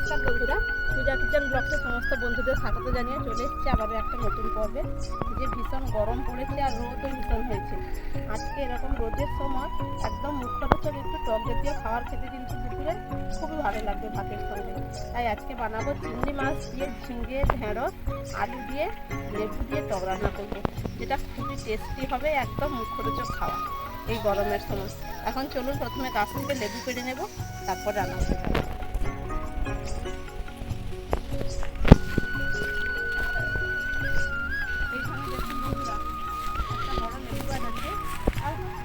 নমস্কার বন্ধুরা, পূজা কিচেন ব্লগসের সমস্ত বন্ধুদের স্বাগত জানিয়ে চলে এসেছি আবারও একটা নতুন পর্বে। যে ভীষণ গরম পড়েছে আর রোদও ভীষণ হয়েছে। আজকে এরকম রোদের সময় একদম মুখরোচক একটু টক জাতীয় খাবার খেতে কিন্তু দুপুরে খুবই ভালো লাগবে ভাতের সঙ্গে। তাই আজকে বানাবো চিংড়ি মাছ দিয়ে ঝিঙে, ঢেঁড়স, আলু দিয়ে লেবু দিয়ে টক রান্না করবো, যেটা খুবই টেস্টি হবে, একদম মুখরোচক খাওয়া এই গরমের সময়। এখন চলুন প্রথমে গাছ থেকে লেবু কেটে নেব, তারপর রান্না করে যাবো।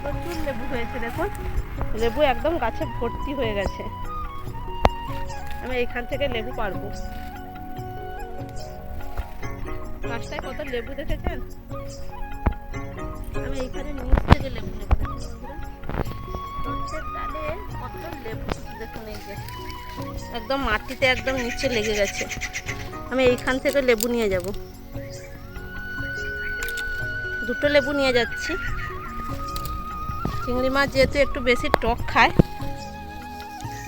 প্রচুর লেবু হয়েছে, দেখুন লেবু একদম গাছে ভর্তি হয়ে গেছে। আমি এইখান থেকে লেবু পারবো। গাছটায় কত লেবু দেখেছেন? আমি এইখানে নিচ থেকে লেবু নেব। ডালে কত লেবু দেখুন, এই যে একদম মাটিতে একদম নিচে লেগে গেছে। আমি এইখান থেকে লেবু নিয়ে যাব, দুটো লেবু নিয়ে যাচ্ছি। চিংড়ি মাছ যেহেতু একটু বেশি টক খায়,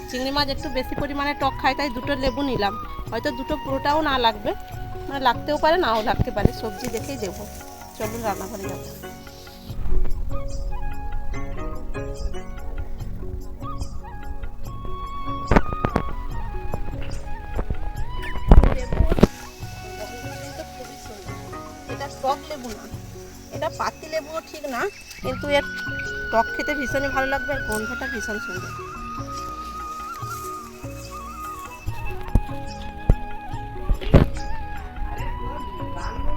চিংড়ি মাছ একটু বেশি পরিমাণে টক খায়, তাই দুটো লেবু নিলাম। হয়তো দুটো পুরোটাও না লাগবে, মানে লাগতেও পারে নাও লাগতে পারে, সবজি দেখেই দেবো। চলুন রান্নাঘরে যাব। এটা টক লেবু না, এটা পাতি লেবুও ঠিক না, কিন্তু এর টক খেতে ভীষণই ভালো লাগবে, আর গন্ধটা ভীষণ সুন্দর।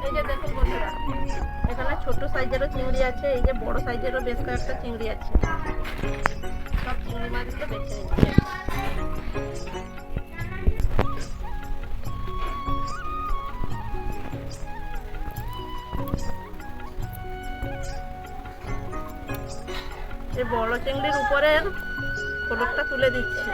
এই যে দেখুন বন্ধুরা, এখানে ছোট সাইজেরও চিংড়ি আছে, এই যে বড় সাইজেরও বেশ কয়েকটা চিংড়ি আছে। সব চিংড়ি মাছগুলো বেছে নিচ্ছি। এই বড় চিংড়ির উপরে খোলকটা তুলে দিচ্ছি।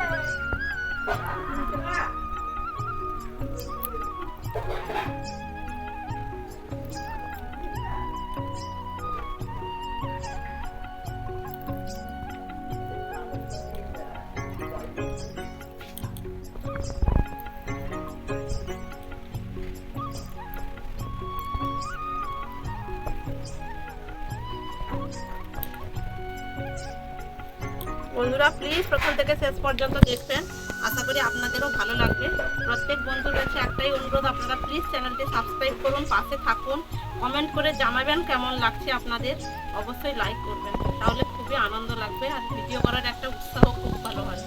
বন্ধুরা প্লিজ প্রথম থেকে শেষ পর্যন্ত দেখবেন, আশা করি আপনাদেরও ভালো লাগবে। প্রত্যেক বন্ধুর কাছে একটাই অনুরোধ, আপনারা প্লিজ চ্যানেলটি সাবস্ক্রাইব করুন, পাশে থাকুন, কমেন্ট করে জানাবেন কেমন লাগছে আপনাদের। অবশ্যই লাইক করবেন, তাহলে খুবই আনন্দ লাগবে, আর ভিডিও করার একটা উৎসাহ খুব ভালো হয়।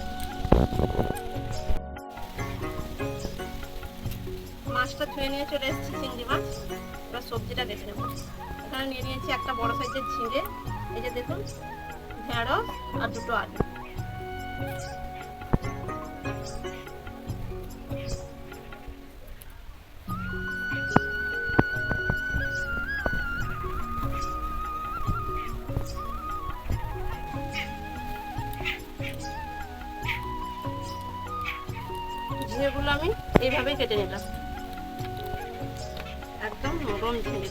মাছটা ধুয়ে নিয়ে চলে এসেছি, চিংড়ি মাছ। এবার সবজিটা দেখে নেব। এখানে নিয়ে নিয়েছি একটা বড় সাইজের ঝিঙে, এই যে দেখুন, ঢেঁড়স আর দুটো আলু। ঝিঙেগুলো আমি এইভাবেই কেটে নিলাম, একদম নরম ঝিঙে।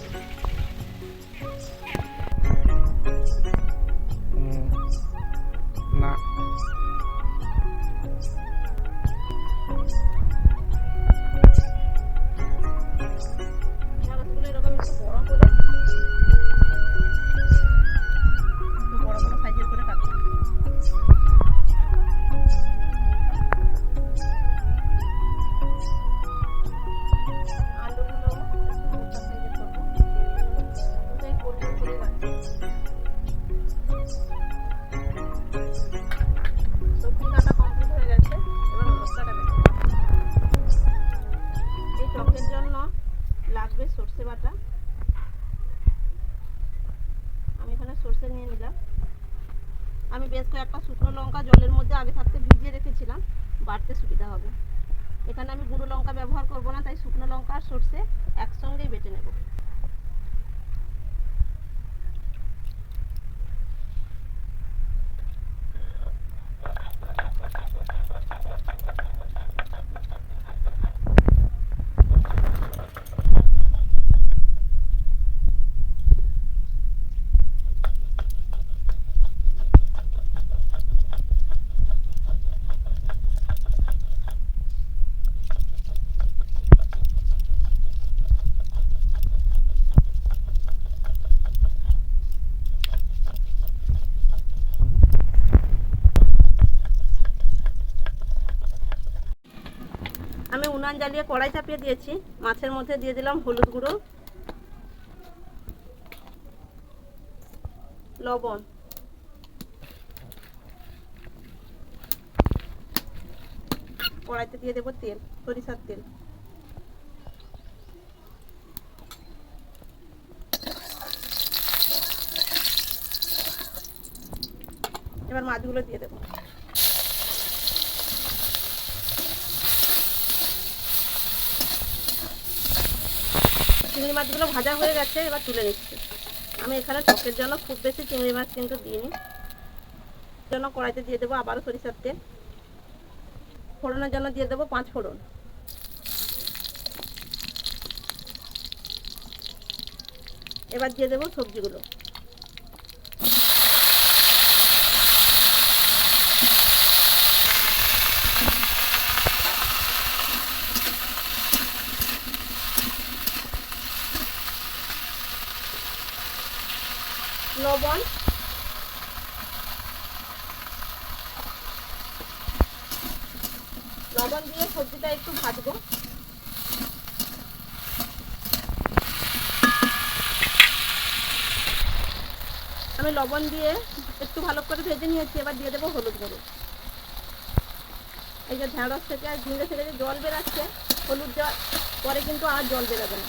না এরকম একটু বড় করে, বড় বড় সাইজের করে কাটবো। আলুগুলো একটু মোটা সাইজের করবো, দুটোই গোল গোল করে কাটবো। সবজি কাটা কমপ্লিট হয়ে গেছে, এবার মশলাটা বেটে নেব। এই টকের জন্য লাগবে সর্ষে বাটা। আমি এখানে সর্ষে নিয়ে নিলাম। আমি বেশ কয়েকটা শুকনো লঙ্কা জলের মধ্যে আগে থাকতে ভিজিয়ে রেখেছিলাম, বাটতে সুবিধা হবে। এখানে আমি গুঁড়ো লঙ্কা ব্যবহার করব না, তাই শুকনো লঙ্কা আর সর্ষে একসঙ্গেই বেটে নেব। উনান জ্বালিয়ে কড়াই চাপিয়ে দিয়েছি। মাছের মধ্যে দিয়ে দিলাম হলুদ গুঁড়ো, লবণ, কড়াইতে দিয়ে দেবো তেল, সরিষার তেল। এবার মাছগুলো দিয়ে দেবো। চিংড়ি মাছগুলো ভাজা হয়ে গেছে, এবার তুলে নিচ্ছি। আমি এখানে টকের জন্য খুব বেশি চিংড়ি মাছ কিন্তু দিইনি। জন্য কড়াইতে দিয়ে দেবো আবারও সরিষার তেল। ফোড়নের জন্য দিয়ে দেবো 5 ফোড়ন। এবার দিয়ে দেবো সবজিগুলো। লবণ, লবণ দিয়ে সবজিটা একটু ভাজবো। আমি লবণ দিয়ে একটু ভালো করে ভেজে নিয়েছি। এবার দিয়ে দেবো হলুদ গুঁড়ো। এই যে ঢেঁড়স থেকে আর ঝিঙে থেকে যে জল বেরাচ্ছে, হলুদ দেওয়ার পরে কিন্তু আর জল বেরোবে না।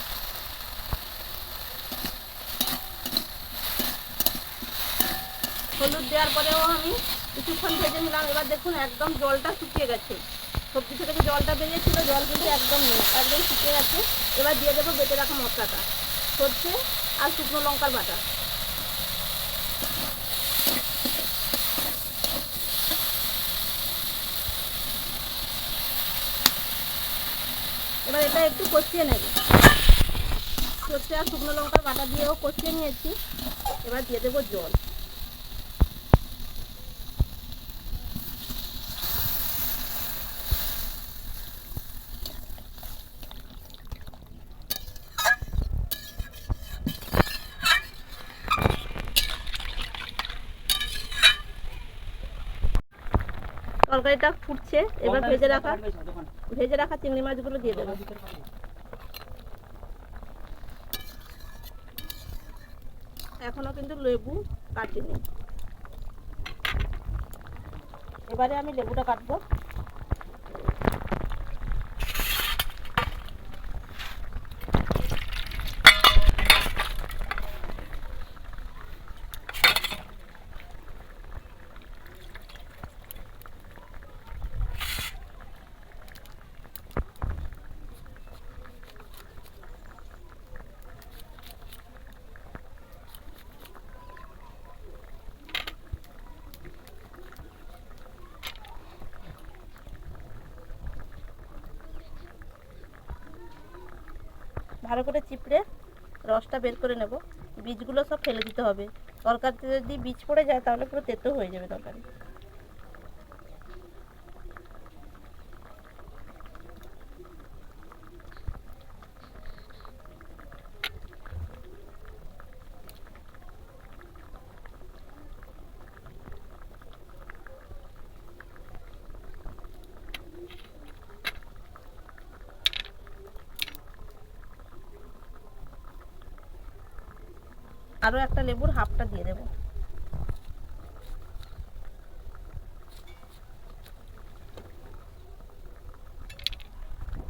হলুদ দেওয়ার পরেও আমি কিছুক্ষণ ভেজে নিলাম। এবার দেখুন একদম জলটা শুকিয়ে গেছে। সবজি থেকে যে জলটা বেরিয়েছিল, জল কিন্তু একদম নেই, একদম শুকিয়ে গেছে। এবার দিয়ে দেবো বেটে রাখা মশলাটা, সরষে আর শুকনো লঙ্কার বাটা। এবার এটা একটু কষিয়ে নেব। সরষে আর শুকনো লঙ্কার বাটা দিয়েও কষিয়ে নিয়েছি। এবার দিয়ে দেবো জল। তরকারিটা ফুটছে। এবার ভেজে রাখা চিংড়ি মাছগুলো দিয়ে দেবো। এখনো কিন্তু লেবু কাটিনি। এবারে আমি লেবুটা কাটবো। ভালো করে চিপড়ে রসটা বের করে নেব। বীজগুলো সব ফেলে দিতে হবে। তরকারিতে যদি বীজ পড়ে যায় তাহলে পুরো তেতো হয়ে যাবে তরকারি। আরও একটা লেবুর হাফটা দিয়ে দেব।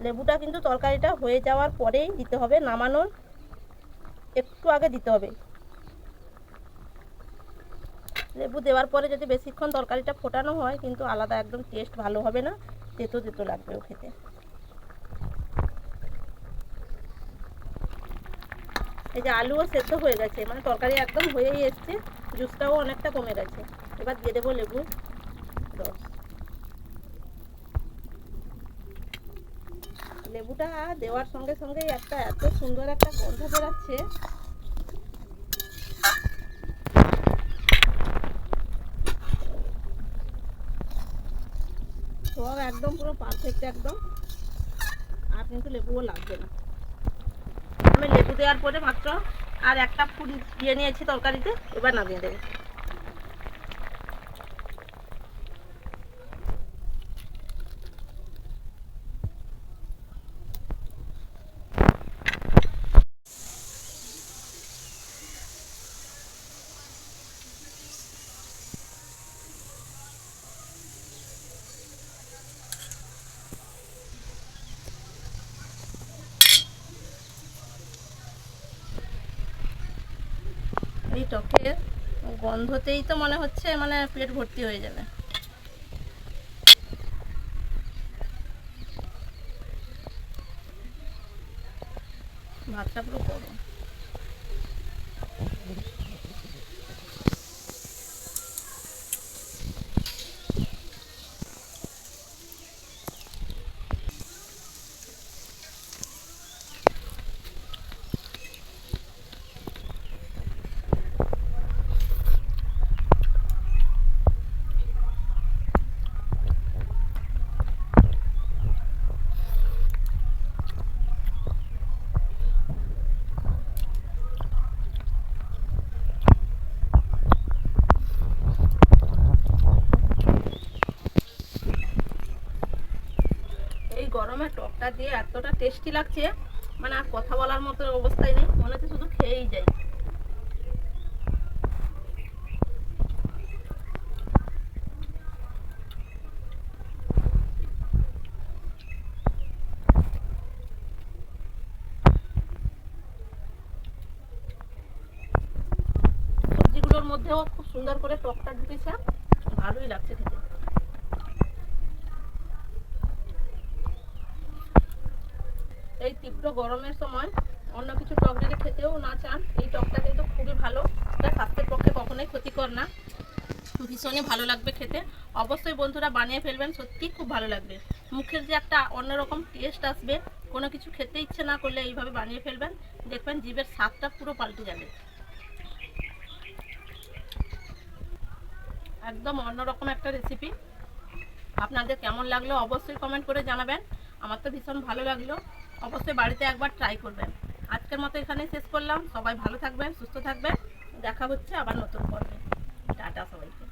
লেবুটা কিন্তু তরকারিটা হয়ে যাওয়ার পরেই দিতে হবে, নামানোর একটু আগে দিতে হবে। লেবু দেওয়ার পরে যদি বেশিক্ষণ তরকারিটা ফোটানো হয় কিন্তু আলাদা একদম টেস্ট ভালো হবে না, তেতো তেতো লাগবে ও খেতে। এই যে আলুও সেদ্ধ হয়ে গেছে, মানে তরকারি একদম হয়েই এসছে, জুসটাও অনেকটা কমে গেছে। এবার দিয়ে দেবো লেবু রস। লেবুটা দেওয়ার সঙ্গে সঙ্গে একটা এত সুন্দর একটা গন্ধ বেরাচ্ছে। সব একদম পুরো পারফেক্ট একদম, আর কিন্তু লেবুও লাগবে না। আমি লেবু দেওয়ার পরে মাত্র আর একটা ফুল দিয়ে নিয়েছি তরকারিতে। এবার নামিয়ে দেবো। এই টকের গন্ধতেই তো মনে হচ্ছে মানে পেট ভর্তি হয়ে যাবে। ভাতটা পুরো গরম। এই গরমে টকটা দিয়ে এতটা টেস্টি লাগছে মানে আর কথা বলার মতো অবস্থায় নেই, মনে হচ্ছে শুধু খেয়েই যাই। সবজিগুলোর মধ্যেও খুব সুন্দর করে টকটা ঢুকেছে, ভালোই লাগছে খেতে। এই তীব্র গরমের সময় অন্য কিছু টক যদি খেতেও না চান, এই টকটা কিন্তু খুবই ভালো, এটা স্বাস্থ্যের পক্ষে কখনোই ক্ষতিকর না, ভীষণই ভালো লাগবে খেতে। অবশ্যই বন্ধুরা বানিয়ে ফেলবেন, সত্যি খুব ভালো লাগবে। মুখের যে একটা অন্যরকম টেস্ট আসবে, কোনো কিছু খেতে ইচ্ছে না করলে এইভাবে বানিয়ে ফেলবেন, দেখবেন জিভের স্বাদটা পুরো পাল্টে যাবে। একদম অন্যরকম একটা রেসিপি। আপনাদের কেমন লাগলো অবশ্যই কমেন্ট করে জানাবেন। আমার তো ভীষণ ভালো লাগলো, অবশ্যই বাড়িতে একবার ট্রাই করবেন। আজকের মতো এখানেই শেষ করলাম। সবাই ভালো থাকবেন, সুস্থ থাকবেন, দেখা হচ্ছে আবার নতুন পর্বে। টাটা সবাইকে।